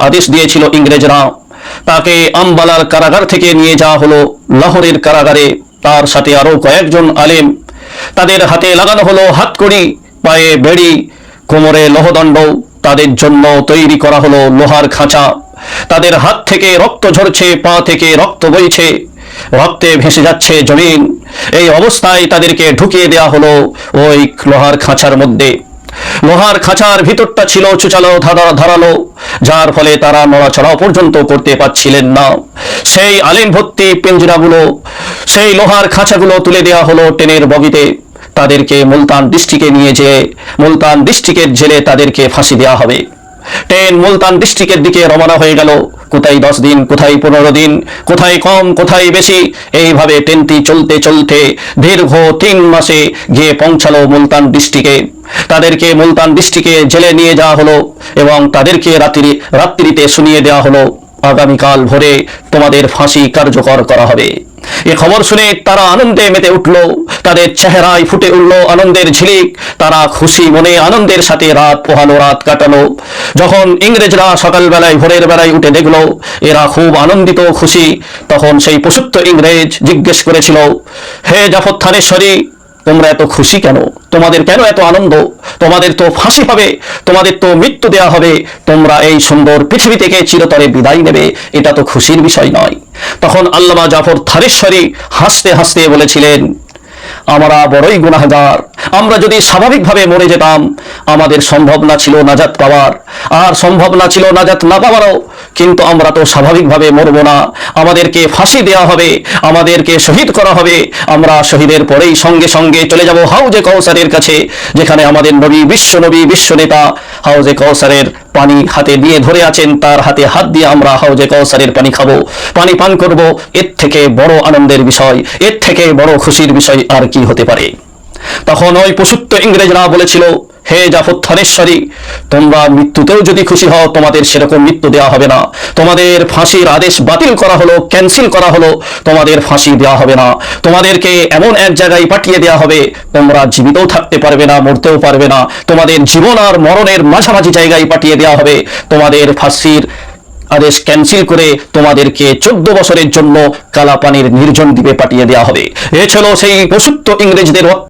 আদেশ দিয়েছিল ইংরেজরা। তাকে আম্বালার কারাগার থেকে নিয়ে যাওয়া হলো লাহোরের কারাগারে। তার সাথে আরো কয়েকজন আলেম। তাদের হাতে লাগানো হলো হাতকড়ি, পায়ে বেড়ি, কোমরে লোহদণ্ড। তাদের জন্য তৈরি করা হলো লোহার খাঁচা। তাদের হাত থেকে রক্ত ঝরছে, পা থেকে রক্ত বইছে, রক্তে ভেসে যাচ্ছে জমিন। এই অবস্থায় তাদেরকে ঢুকিয়ে দেওয়া হলো ওই লোহার খাঁচার মধ্যে। লোহার খাঁচার ভিতরটা ছিল চুচালো, ধারালো, যার ফলে তারা নড়াচড়া পর্যন্ত করতে পারছিলেন না। সেই আলিম ভর্তি পিঞ্জরাগুলো, সেই লোহার খাঁচাগুলো তুলে দেওয়া হলো ট্রেনের বগিতে। তাদেরকে মুলতান ডিস্ট্রিক্টে নিয়ে যেয়ে মুলতান ডিস্ট্রিক্টের জেলে তাদেরকে ফাঁসি দেওয়া হবে। ট্রেন মুলতান ডিস্ট্রিক্টের দিকে রওনা হয়ে গেল। কোথায় 10 দিন, কোথায় 15 দিন, কোথায় কম, কোথায় বেশি। এইভাবে ট্রেনটি চলতে চলতে দীর্ঘ 3 মাসে গিয়ে পৌঁছালো মুলতান ডিস্ট্রিক্টে। তাদেরকে মুলতান ডিস্ট্রিক্টে জেলে নিয়ে যাওয়া হলো এবং তাদেরকে রাত্রিতে শুনিয়ে দেওয়া হলো, আগামীকাল ভোরে তোমাদের ফাঁসি কার্যকর করা হবে। এ খবর শুনে তারা আনন্দে মেতে উঠল। তাদের চেহারায় ফুটে উঠল আনন্দের ঝিলিক। তারা খুশি মনে আনন্দের সাথে রাত পোহালো, রাত কাটালো। যখন ইংরেজরা সকালবেলায় ভোরের বেলায় উঠে দেখলো এরা খুব আনন্দিত, খুশি, তখন সেই পশুত্ব ইংরেজ জিজ্ঞেস করেছিল, হে জাফর থানেশ্বরী, তোমরা এত খুশি কেন? তোমাদের কেন এত আনন্দ? তোমাদের তো ফাঁসি হবে, তোমাদের তো মৃত্যু দেওয়া হবে, তোমরা এই সুন্দর পৃথিবী থেকে চিরতরে বিদায় নেবে, এটা তো খুশির বিষয় নয়। তখন আল্লামা জাফর থানেশ্বরী হাসতে হাসতে বলেছিলেন, আমরা বড়ই গুনাহগার। আমরা যদি স্বাভাবিকভাবে মরে যেতাম, আমাদের সম্ভব না ছিল নাজাত পাওয়ার, আর সম্ভব না ছিল নাজাত না পাওয়ারও। কিন্তু আমরা তো স্বাভাবিকভাবে মরব না, আমাদেরকে ফাঁসি দেওয়া হবে, আমাদেরকে শহীদ করা হবে। আমরা শহীদের পরেই সঙ্গে সঙ্গে চলে যাব হাউজে কাউসারের কাছে, যেখানে আমাদের নবী, বিশ্ব নবী, বিশ্ব নেতা হাউজে কাউসারের পানি হাতে নিয়ে ধরে আছেন। তার হাতে হাত দিয়ে আমরা হাউজে কাউসারের পানি খাবো, পানি পান করব। এর থেকে বড় আনন্দের বিষয়, এর থেকে বড় খুশির বিষয় আর কি হতে পারে? তখন ওই পশুত্ব ইংরেজরা বলেছিল, হে জাফর থানেশ্বরী, তোমরা মৃত্যুতেও যদি খুশি হও, তোমাদের সেরকম মৃত্যু দেওয়া হবে না। তোমাদের ফাঁসির আদেশ বাতিল করা হলো, ক্যান্সেল করা হলো, তোমাদের ফাঁসি দেওয়া হবে না। তোমাদেরকে এমন এক জায়গায় পাঠিয়ে দেওয়া হবে, তোমরা জীবিতও থাকতে পারবে না, মরতেও পারবে না। তোমাদের জীবন আর মরণের মাঝামাঝি জায়গায় পাঠিয়ে দেওয়া হবে। তোমাদের ফাঁসির আদেশ ক্যান্সেল করে তোমাদেরকে 14 বছরের জন্য কালাপানির নির্জন দ্বীপে পাঠিয়ে দেওয়া হবে। এ ছিল সেই পশুত্ব ইংরেজদের